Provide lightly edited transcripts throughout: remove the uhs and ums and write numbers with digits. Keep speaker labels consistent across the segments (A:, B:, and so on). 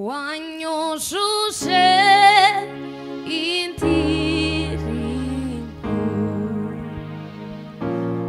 A: wanyushushe indirimbo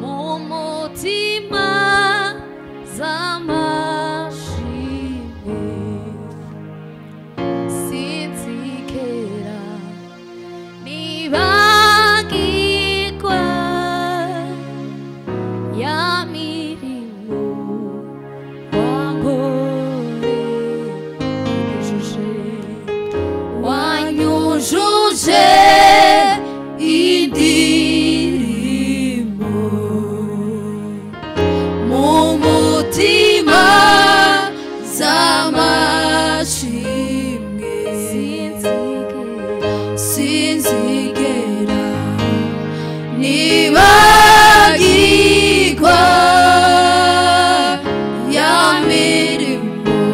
A: mu mutima z'amashimwe sinzigera nibagirwa ya mirimo wanyujuje indirimbo mu mutima z'amashimwe sinzigera nibagirwa ya mirimo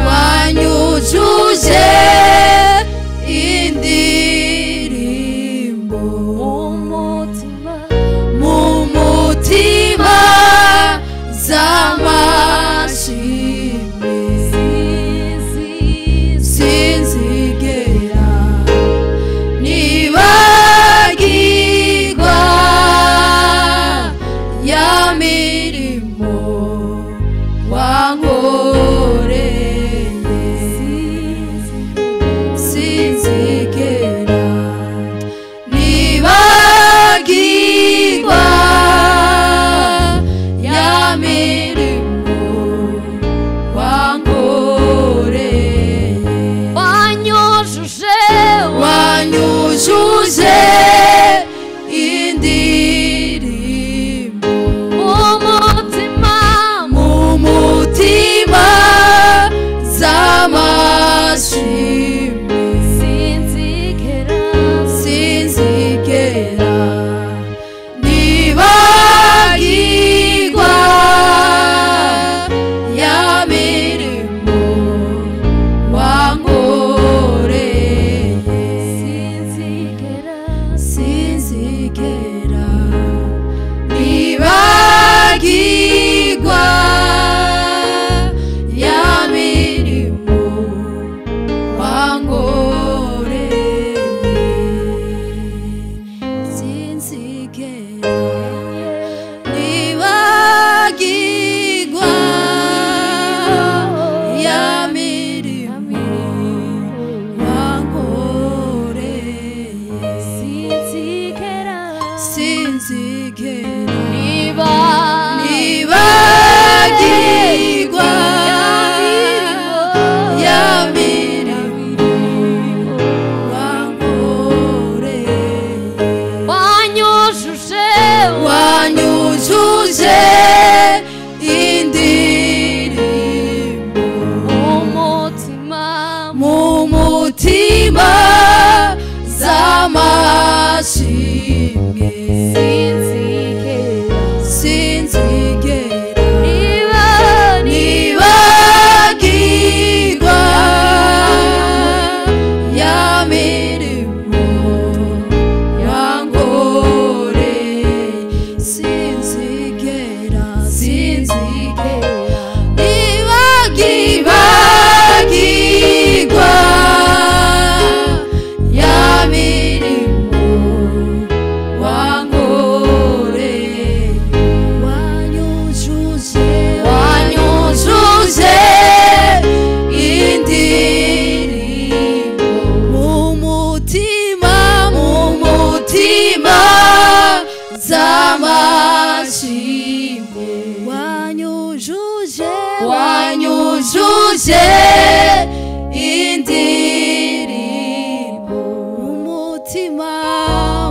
A: wanyujuje indirimbo mu mutima z'amashimwe sinzigera nibagirwa ya mirimo sinzigera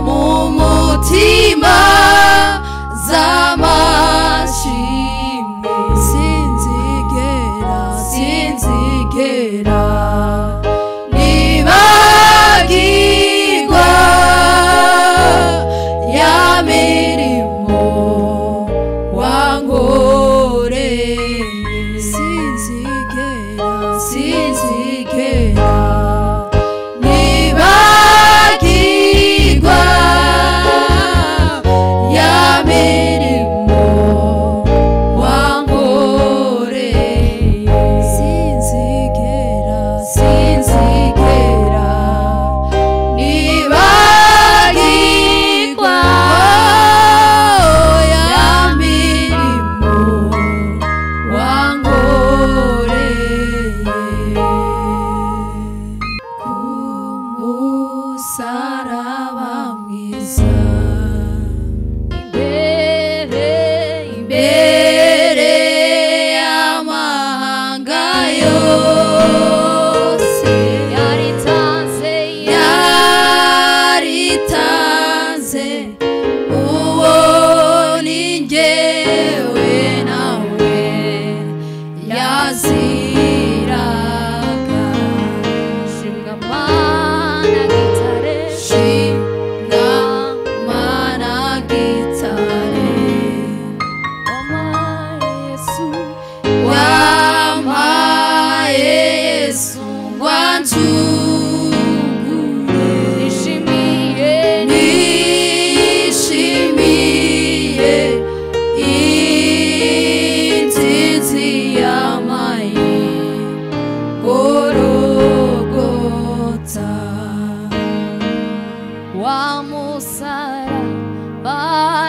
A: mumutima z'amashimwe sinzigera nibagirwa ya mirimo wankoreye sinzigera nibagirwa ya mirimo wankoreye sinzigera nibagirwa ya mirimo wankoreye ku musaraba mwiza imbere y'amahanga yose yaritanze uwo ni njyewe nawe yaziraga shimwa mana gitare wampaye Yesu wanjugure nishimiye intsinzi yamaye Golgotha wa musaraba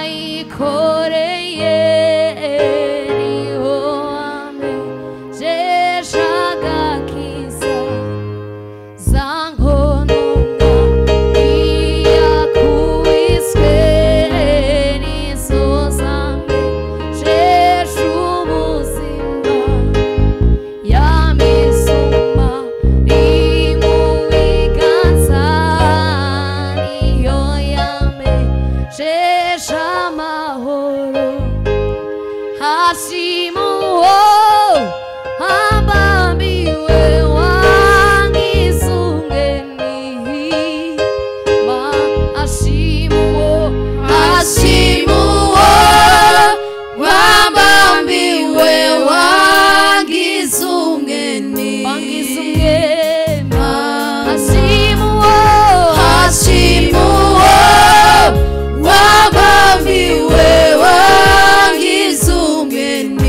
A: yikoreye niho amejesha agakiza za nkono iyakubiswe nizo zamejesha ubuzima ya misuma iri mu biganza niyo yamejesha amahoro hashimuwo abambiwe wangizungeni ma hashimuwo wabambiwe wangizungeni hashimuwo wabambiwe wangizungeni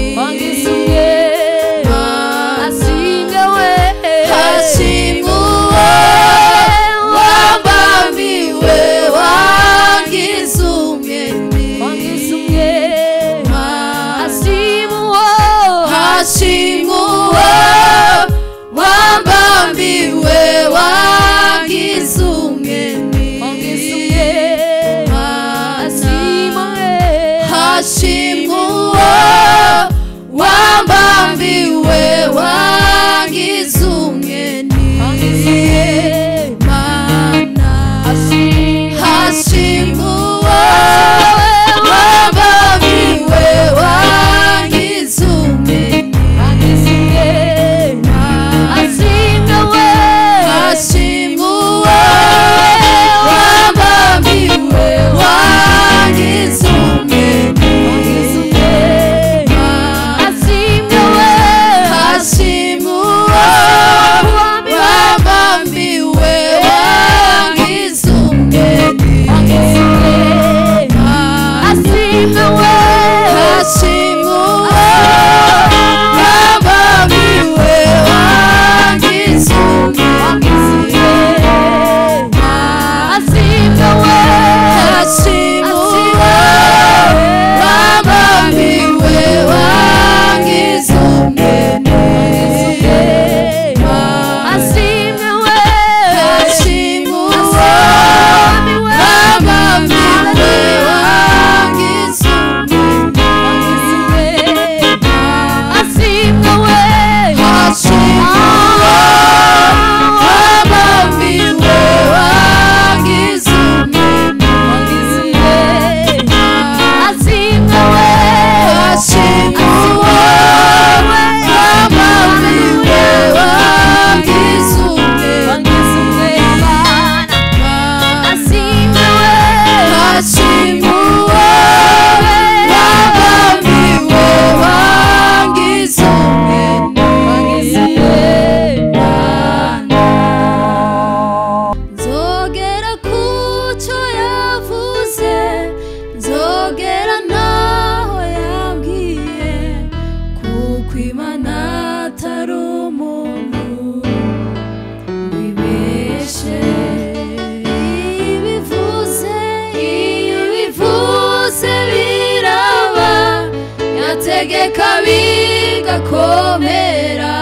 A: yategeka bigakomera,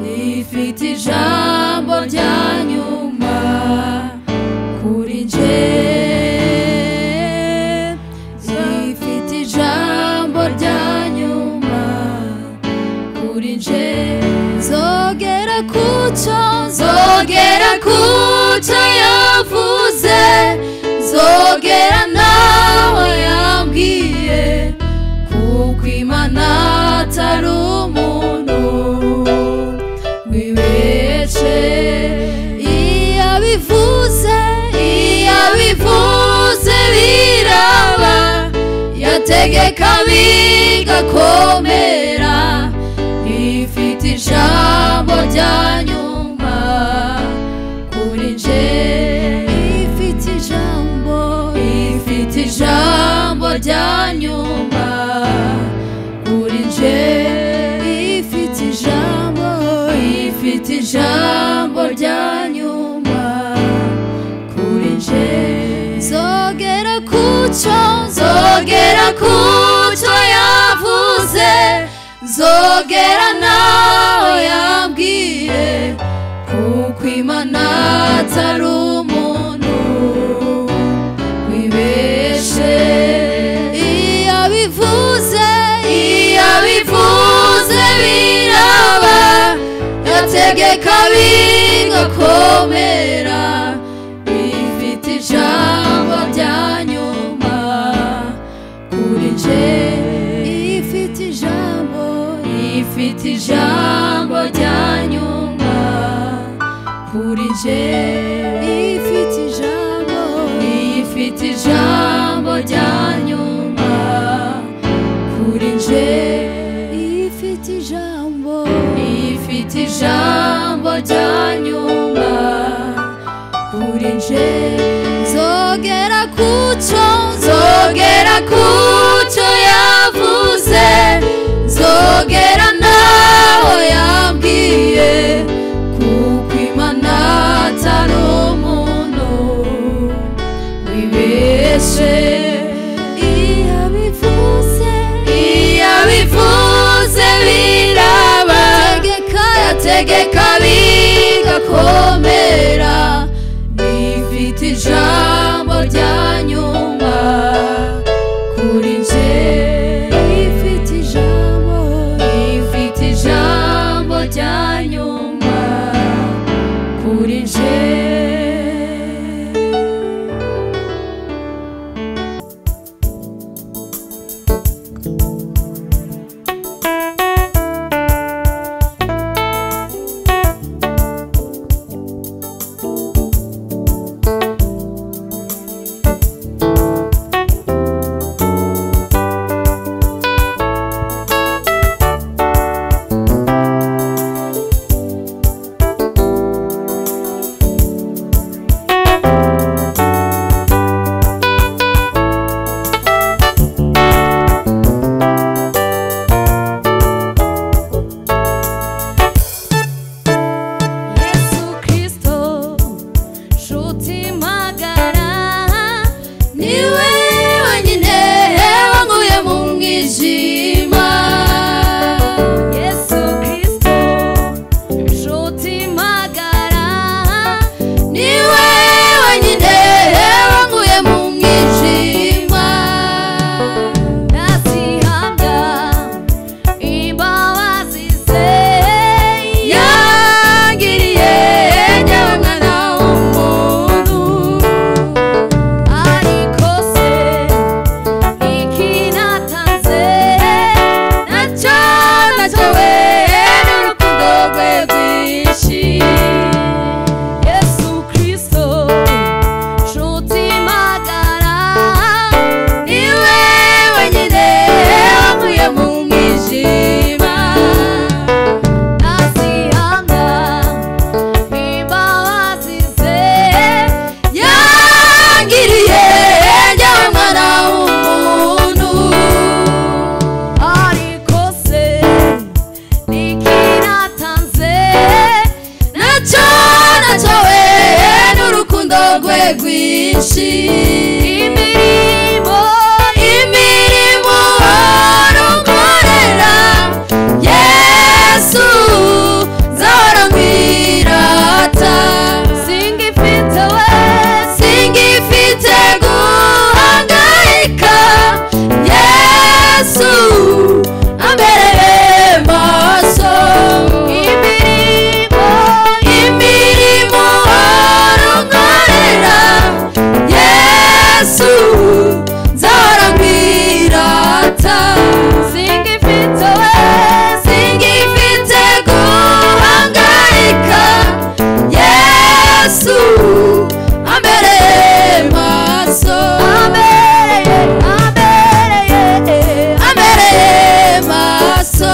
A: ifite ijambo rya nyuma kuri nje, ifite ijambo rya nyuma kuri nje. Zogera kucyo yavuze, zogera nawe yambwiye, kuko Imana atari umuntu wibeshe. Iyo abivuze biraba, yategeka bigakomera, ifite ijambo rya nyuma kuri nje, ifite ijambo rya nyuma kuri nje, ifite ijambo rya nyuma kuri nje. Zogera kucyo yavuze, zogera nawe yambwiye, kuko Imana atari umuntu wibeshe. Iyo abivuze biraba, yategeka bigakomera, ifite ijambo rya nyuma kuri nje, ifite ijambo rya nyuma kuri nje, ifite ijambo rya nyuma kuri nje, ifite ijambo rya nyuma kuri nje. Zogera kucyo yavuze, zogera nawe yambwiye, kuko Imana atari umuntu wibeshe. Iyo abivuze biraba, yategeka bigakomera, ifite ijambo rya nyuma kuri nje, ifite ijambo rya nyuma kuri nje. Yesu nzarambirata singifite guhangayika Yesu ambereye maso ambereye maso ambereye maso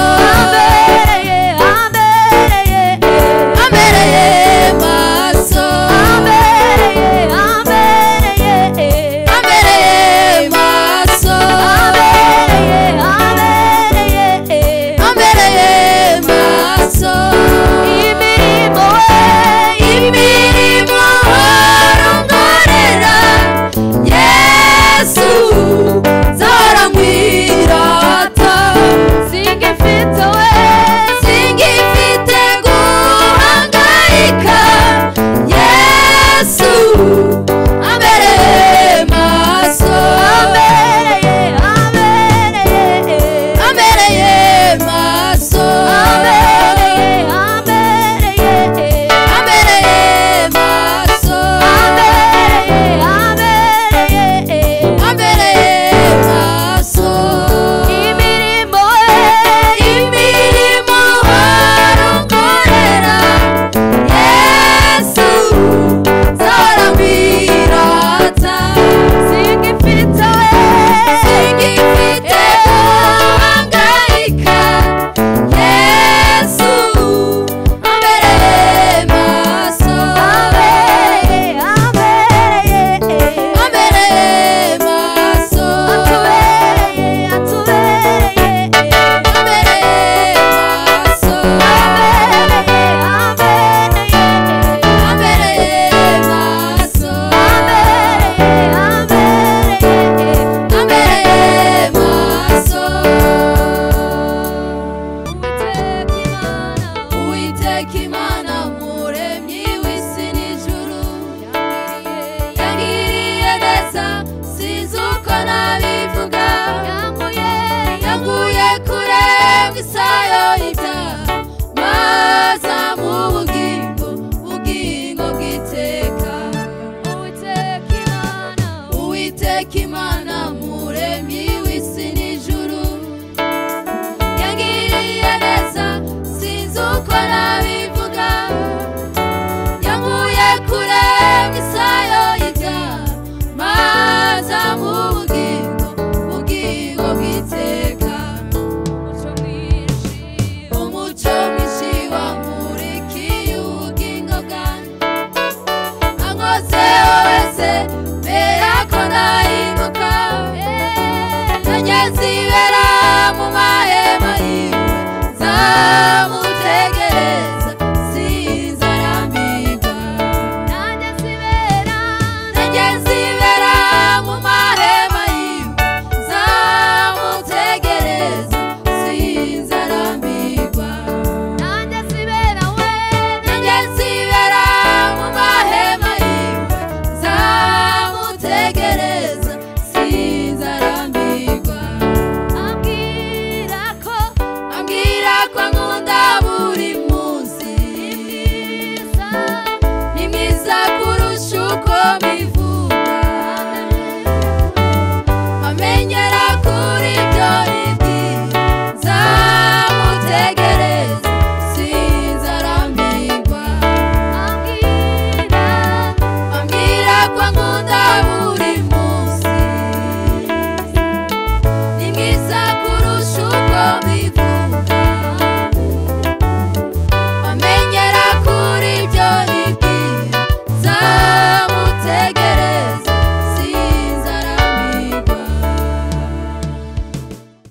A: Yes.